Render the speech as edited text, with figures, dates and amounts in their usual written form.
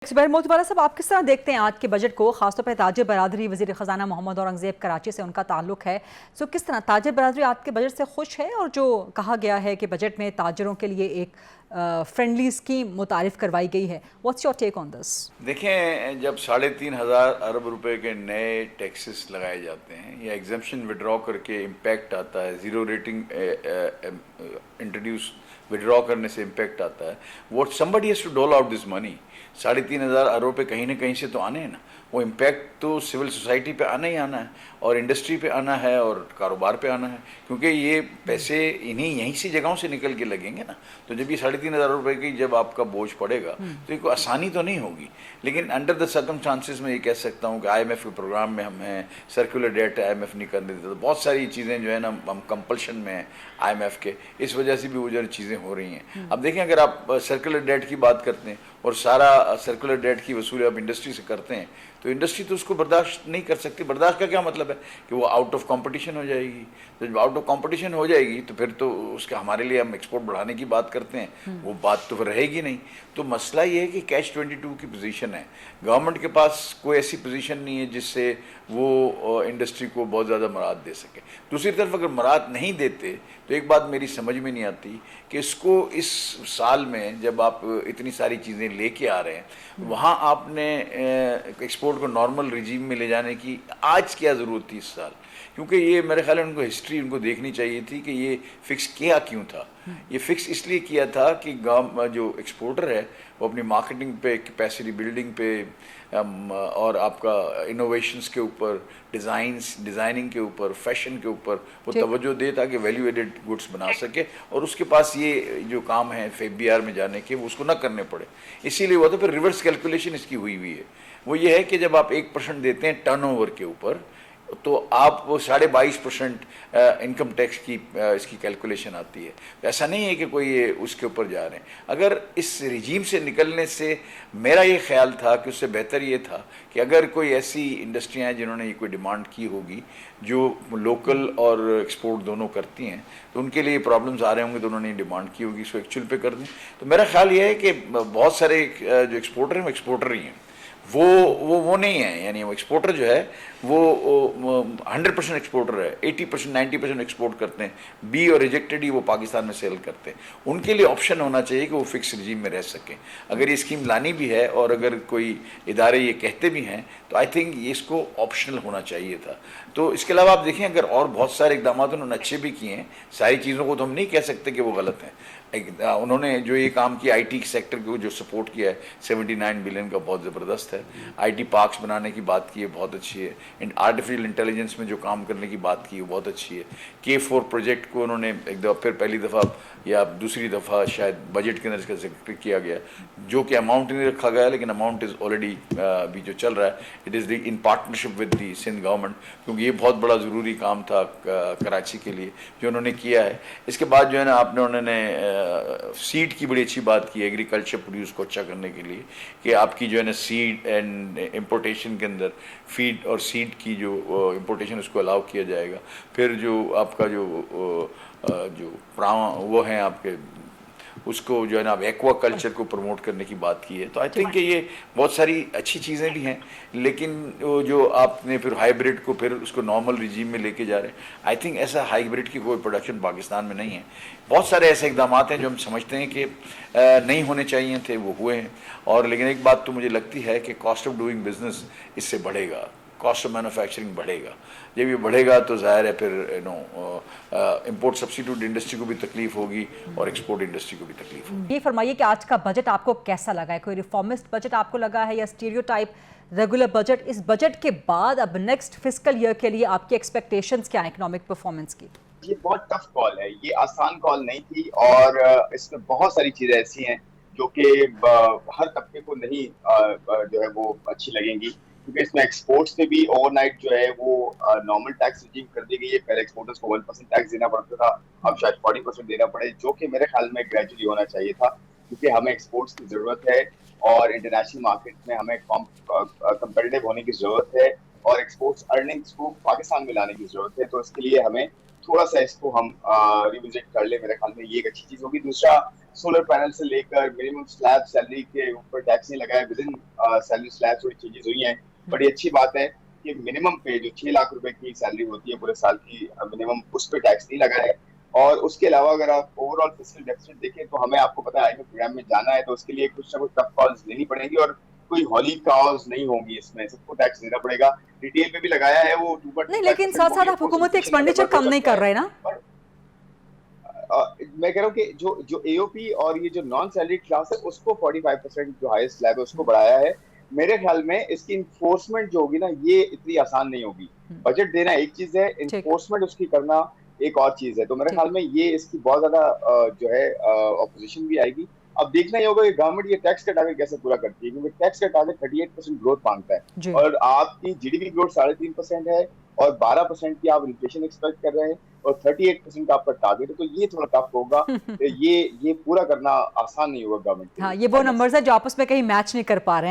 ज़ुबैर मोतीवाला साहब, आप किस तरह देखते हैं आज के बजट को? खासतौर पर ताजिर बरादरी, वज़ीर ख़जाना मोहम्मद औरंगज़ेब कराची से उनका ताल्लुक है। सो किस तरह ताजिर बरादरी आज के बजट से खुश है? और जो कहा गया है कि बजट में ताजिरों के लिए एक फ्रेंडली स्कीम मुतारिफ करवाई गई है, what's your take on this? देखें, जब 3,500 अरब रुपए के नए टैक्सेस लगाए जाते हैं या एग्जम्पशन विड्रॉ करके इम्पैक्ट आता है, ज़ीरो रेटिंग इंट्रोड्यूस विड्रॉ करने से इम्पैक्ट आता है, व्हाट समबडी हैज़ टू डोल आउट दिस मनी। 3,500 अरब रुपये कहीं ना कहीं से तो आने हैं ना। वो इम्पैक्ट तो सिविल सोसाइटी पे आना ही आना है, और इंडस्ट्री पे आना है, और कारोबार पे आना है, क्योंकि ये पैसे यहीं से जगहों से निकल के लगेंगे ना। तो जब ये 3,500 रुपये की जब आपका बोझ पड़ेगा तो ये कोई आसानी तो नहीं होगी, लेकिन अंडर द सर्कमस्टांसिस में ये कह सकता हूँ कि IMF के प्रोग्राम में हम हैं, सर्कुलर डेट IMF नहीं करने देता, तो बहुत सारी चीज़ें जो है ना हम कंपल्शन में हैं IMF के, इस वजह से भी वो जो चीज़ें हो रही हैं। अब देखें, अगर आप सर्कुलर डेट की बात करते हैं और सारा सर्कुलर डेट की वसूली आप इंडस्ट्री से करते हैं, तो इंडस्ट्री तो उसको बर्दाश्त नहीं कर सकती। बर्दाश्त का क्या मतलब है कि वो आउट ऑफ कंपटीशन हो जाएगी। तो जब आउट ऑफ कंपटीशन हो जाएगी तो फिर तो उसके हमारे लिए हम एक्सपोर्ट बढ़ाने की बात करते हैं, वो बात तो फिर रहेगी नहीं। तो मसला ये है कि कैच 22 की पोजीशन है, गवर्नमेंट के पास कोई ऐसी पोजीशन नहीं है जिससे वो इंडस्ट्री को बहुत ज़्यादा मराद दे सके। दूसरी तरफ अगर मराद नहीं देते तो एक बात मेरी समझ में नहीं आती कि इसको इस साल में जब आप इतनी सारी चीज़ें लेके आ रहे हैं, वहाँ आपने एक्सपोर्ट को नॉर्मल रिजीम में ले जाने की आज क्या ज़रूरत थी इस साल? क्योंकि ये मेरे ख्याल में उनको हिस्ट्री उनको देखनी चाहिए थी कि ये फिक्स किया क्यों था। ये फिक्स इसलिए किया था कि गाँव जो एक्सपोर्टर है वो अपनी मार्केटिंग पे, कैपेसिटी बिल्डिंग पे, और आपका इनोवेशंस के ऊपर, डिज़ाइनिंग के ऊपर, फैशन के ऊपर वो तवज्जो दे ताकि वैल्यू एडेड गुड्स बना सके, और उसके पास ये जो काम है FBR में जाने के वो उसको ना करने पड़े। इसीलिए हुआ। तो फिर रिवर्स कैलकुलेशन इसकी हुई है। वो ये है कि जब आप 1% देते हैं टर्नओवर के ऊपर, तो आप वो 22.5% इनकम टैक्स की इसकी कैलकुलेशन आती है। ऐसा नहीं है कि कोई ये उसके ऊपर जा रहे हैं। अगर इस रिजीम से निकलने से मेरा ये ख्याल था कि उससे बेहतर ये था कि अगर कोई ऐसी इंडस्ट्रियाँ हैं जिन्होंने ये कोई डिमांड की होगी जो लोकल और एक्सपोर्ट दोनों करती हैं, तो उनके लिए प्रॉब्लम्स आ रहे होंगे, तो उन्होंने डिमांड की होगी, इसको एक्चुअल पे कर दें। तो मेरा ख्याल ये है कि बहुत सारे जो एक्सपोर्टर हैं वो एक्सपोर्टर ही हैं, वो नहीं है। यानी वो एक्सपोर्टर जो है वो 100% एक्सपोर्टर है, 80% 90% एक्सपोर्ट करते हैं, बी और रिजेक्टेड ही वो पाकिस्तान में सेल करते हैं। उनके लिए ऑप्शन होना चाहिए कि वो फिक्स रिजीम में रह सकें। अगर ये स्कीम लानी भी है और अगर कोई इदारे ये कहते भी हैं, तो आई थिंक ये इसको ऑप्शनल होना चाहिए था। तो इसके अलावा आप देखें, अगर और बहुत सारे इकदाम उन्होंने अच्छे भी किए हैं, सारी चीज़ों को तो हम नहीं कह सकते कि वो गलत हैं। उन्होंने जो ये काम किया IT सेक्टर को जो सपोर्ट किया है 79 बिलियन का, बहुत ज़बरदस्त है। IT पार्क्स बनाने की बात की है, बहुत अच्छी है। आर्टिफिशियल इंटेलिजेंस में जो काम करने की बात की है बहुत अच्छी है। K4 प्रोजेक्ट को उन्होंने एक दफ़ा फिर पहली दफ़ा या दूसरी दफ़ा शायद बजट के अंदर इसका जिक्र किया गया, जो कि अमाउंट नहीं रखा गया, लेकिन अमाउंट इज़ ऑलरेडी अभी जो चल रहा है, it is in partnership with the Sindh government, क्योंकि ये बहुत बड़ा ज़रूरी काम था कराची के लिए जो उन्होंने किया है। इसके बाद जो है ना उन्होंने सीड की बड़ी अच्छी बात की है, एग्रीकल्चर प्रोड्यूस को अच्छा करने के लिए, कि आपकी जो है ना सीड एंड इम्पोर्टेशन के अंदर फीड और सीड की जो इम्पोर्टेशन उसको अलाउ किया जाएगा। फिर जो आपका जो वो हैं आपके, उसको जो है ना एक्वा कल्चर को प्रमोट करने की बात की है। तो आई थिंक कि ये बहुत सारी अच्छी चीज़ें भी हैं, लेकिन जो आपने फिर हाइब्रिड को फिर उसको नॉर्मल रिजीम में लेके जा रहे हैं, आई थिंक ऐसा हाइब्रिड की कोई प्रोडक्शन पाकिस्तान में नहीं है। बहुत सारे ऐसे इकदाम हैं जो हम समझते हैं कि नहीं होने चाहिए थे, वो हुए हैं। और लेकिन एक बात तो मुझे लगती है कि कॉस्ट ऑफ डूइंग बिजनेस इससे बढ़ेगा, कॉस्ट ऑफ मैन्युफैक्चरिंग बढ़ेगा। जब ये बढ़ेगा तो जाहिर है फिर इंपोर्ट सब्स्टिट्यूट इंडस्ट्री को भी तकलीफ होगी और एक्सपोर्ट इंडस्ट्री को भी तकलीफ होगी। ये फरमाइए कि आज का बजट आपको कैसा लगा है? कोई रिफॉर्मिस्ट बजट आपको लगा है या स्टीरियोटाइप रेगुलर बजट? इस बजट के बाद अब नेक्स्ट फिस्कल ईयर के लिए आपकी एक्सपेक्टेशंस क्या है इकोनॉमिक परफॉर्मेंस की? ये बहुत टफ कॉल है, ये आसान कॉल नहीं थी, और इसमें बहुत सारी चीजें ऐसी हैं जो कि हर तबके को नहीं जो है वो अच्छी लगेंगी, क्योंकि इसमें एक्सपोर्ट्स में भी ओवरनाइट जो है वो नॉर्मल टैक्स रिजीम कर दी गई है। पहले एक्सपोर्टर्स को 1% टैक्स देना पड़ता था, अब शायद 40% देना पड़े, जो कि मेरे ख्याल में ग्रेजुअली होना चाहिए था, क्योंकि हमें एक्सपोर्ट्स की जरूरत है और इंटरनेशनल मार्केट में हमें कंपेटिटिव होने की जरूरत है, और एक्सपोर्ट्स अर्निंग्स को पाकिस्तान में लाने की जरूरत है। तो इसके लिए हमें थोड़ा सा इसको हम रिविजिट कर ले, मेरे ख्याल में ये एक अच्छी चीज होगी। दूसरा, सोलर पैनल से लेकर मिनिमम स्लैब सैलरी के ऊपर टैक्स नहीं लगाया, विद इन सैलरी स्लैब थोड़ी चेंजेस हुई हैं। बड़ी अच्छी बात है कि मिनिमम पे जो 6 लाख रुपए की सैलरी होती है पूरे साल की मिनिमम, उस पर टैक्स नहीं लगा है। और उसके अलावा अगर आप ओवरऑल फिस्कल डेफिसिट देखें तो हमें, आपको पता है, आईएमएफ प्रोग्राम में जाना है, तो उसके लिए कुछ ना कुछ टफ कॉल्स लेनी पड़ेगी और कोई हॉली कॉज नहीं होगी, इसमें सबको टैक्स देना पड़ेगा। रिटेल पे भी लगाया है वो 2%। नहीं, लेकिन साथ साथ आप हुकूमती एक्सपेंडिचर कम नहीं कर रहे ना। मैं कह रहा हूँ कि जो एओपी और ये जो नॉन सैलरी क्लास है उसको 45% जो हाईएस्ट स्लैब है उसको बढ़ाया है। मेरे ख्याल में इसकी इन्फोर्समेंट जो होगी ना, ये इतनी आसान नहीं होगी। बजट देना एक चीज है, इन्फोर्समेंट उसकी करना एक और चीज है। तो मेरे ख्याल में ये इसकी बहुत ज्यादा जो है ऑपोजिशन भी आएगी। अब देखना ही होगा कि गवर्नमेंट ये टैक्स का टारगेट कैसे पूरा करती है, क्योंकि टैक्स का टारगेट 38% ग्रोथ मांगता है और आपकी जीडीपी ग्रोथ 3.5% है और 12% की आप इन्फ्लेशन एक्सपेक्ट कर रहे हैं और 38% का आपका टारगेट है, तो ये थोड़ा टफ होगा। ये पूरा करना आसान नहीं होगा गवर्नमेंट के लिए। हाँ, ये वो नंबर्स है जो आपस में कहीं मैच नहीं कर पा रहे हैं।